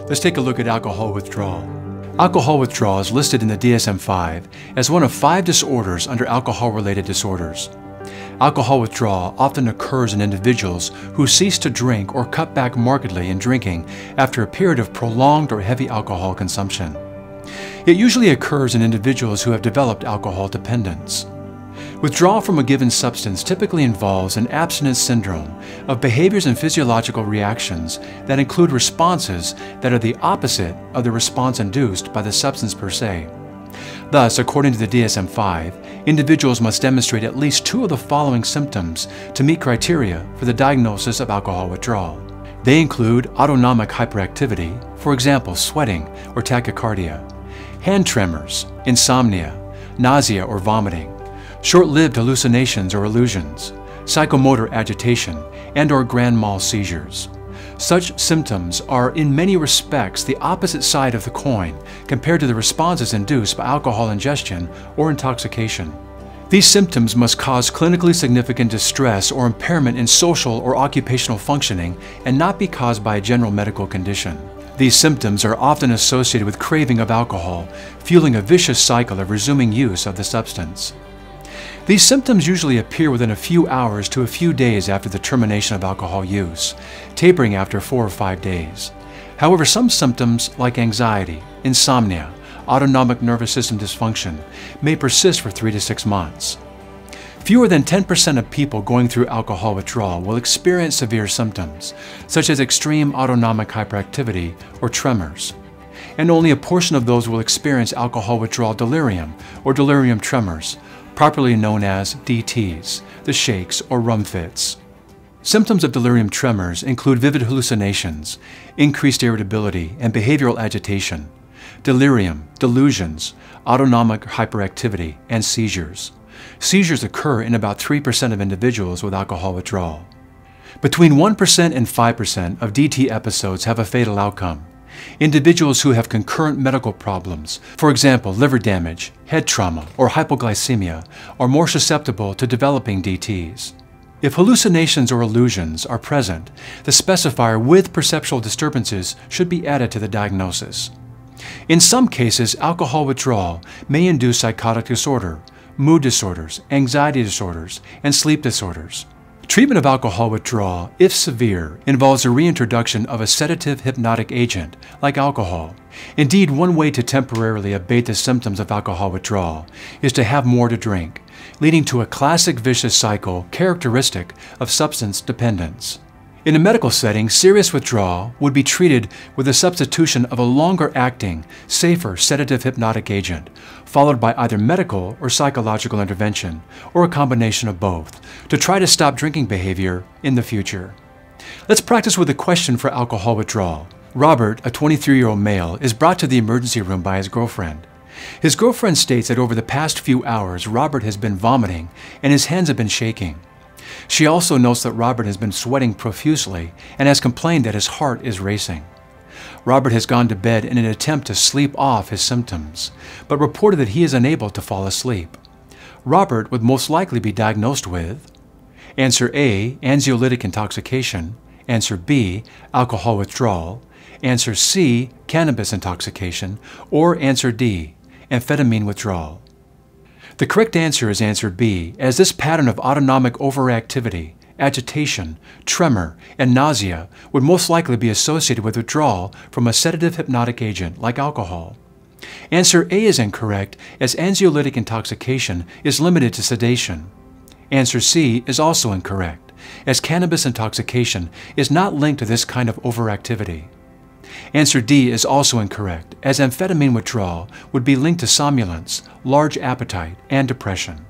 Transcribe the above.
Let's take a look at alcohol withdrawal. Alcohol withdrawal is listed in the DSM-5 as one of 5 disorders under alcohol-related disorders. Alcohol withdrawal often occurs in individuals who cease to drink or cut back markedly in drinking after a period of prolonged or heavy alcohol consumption. It usually occurs in individuals who have developed alcohol dependence. Withdrawal from a given substance typically involves an abstinence syndrome of behaviors and physiological reactions that include responses that are the opposite of the response induced by the substance per se. Thus, according to the DSM-5, individuals must demonstrate at least 2 of the following symptoms to meet criteria for the diagnosis of alcohol withdrawal. They include autonomic hyperactivity, for example, sweating or tachycardia, hand tremors, insomnia, nausea or vomiting, short-lived hallucinations or illusions, psychomotor agitation, and/or grand mal seizures. Such symptoms are in many respects the opposite side of the coin compared to the responses induced by alcohol ingestion or intoxication. These symptoms must cause clinically significant distress or impairment in social or occupational functioning and not be caused by a general medical condition. These symptoms are often associated with craving of alcohol, fueling a vicious cycle of resuming use of the substance. These symptoms usually appear within a few hours to a few days after the termination of alcohol use, tapering after 4 or 5 days. However, some symptoms like anxiety, insomnia, autonomic nervous system dysfunction may persist for 3 to 6 months. Fewer than 10% of people going through alcohol withdrawal will experience severe symptoms, such as extreme autonomic hyperactivity or tremors. And only a portion of those will experience alcohol withdrawal delirium or delirium tremors, properly known as DTs, the shakes or rum fits. Symptoms of delirium tremors include vivid hallucinations, increased irritability, and behavioral agitation, delirium, delusions, autonomic hyperactivity, and seizures. Seizures occur in about 3% of individuals with alcohol withdrawal. Between 1% and 5% of DT episodes have a fatal outcome. Individuals who have concurrent medical problems, for example liver damage, head trauma, or hypoglycemia, are more susceptible to developing DTs. If hallucinations or illusions are present, the specifier with perceptual disturbances should be added to the diagnosis. In some cases, alcohol withdrawal may induce psychotic disorder, mood disorders, anxiety disorders, and sleep disorders. Treatment of alcohol withdrawal, if severe, involves a reintroduction of a sedative hypnotic agent, like alcohol. Indeed, one way to temporarily abate the symptoms of alcohol withdrawal is to have more to drink, leading to a classic vicious cycle characteristic of substance dependence. In a medical setting, serious withdrawal would be treated with the substitution of a longer-acting, safer sedative hypnotic agent, followed by either medical or psychological intervention, or a combination of both, to try to stop drinking behavior in the future. Let's practice with a question for alcohol withdrawal. Robert, a 23-year-old male, is brought to the emergency room by his girlfriend. His girlfriend states that over the past few hours, Robert has been vomiting and his hands have been shaking. She also notes that Robert has been sweating profusely and has complained that his heart is racing. Robert has gone to bed in an attempt to sleep off his symptoms, but reported that he is unable to fall asleep. Robert would most likely be diagnosed with Answer A, anxiolytic intoxication. Answer B, alcohol withdrawal. Answer C, cannabis intoxication. Or Answer D, amphetamine withdrawal. The correct answer is answer B, as this pattern of autonomic overactivity, agitation, tremor, and nausea would most likely be associated with withdrawal from a sedative hypnotic agent like alcohol. Answer A is incorrect, as anxiolytic intoxication is limited to sedation. Answer C is also incorrect, as cannabis intoxication is not linked to this kind of overactivity. Answer D is also incorrect, as amphetamine withdrawal would be linked to somnolence, large appetite, and depression.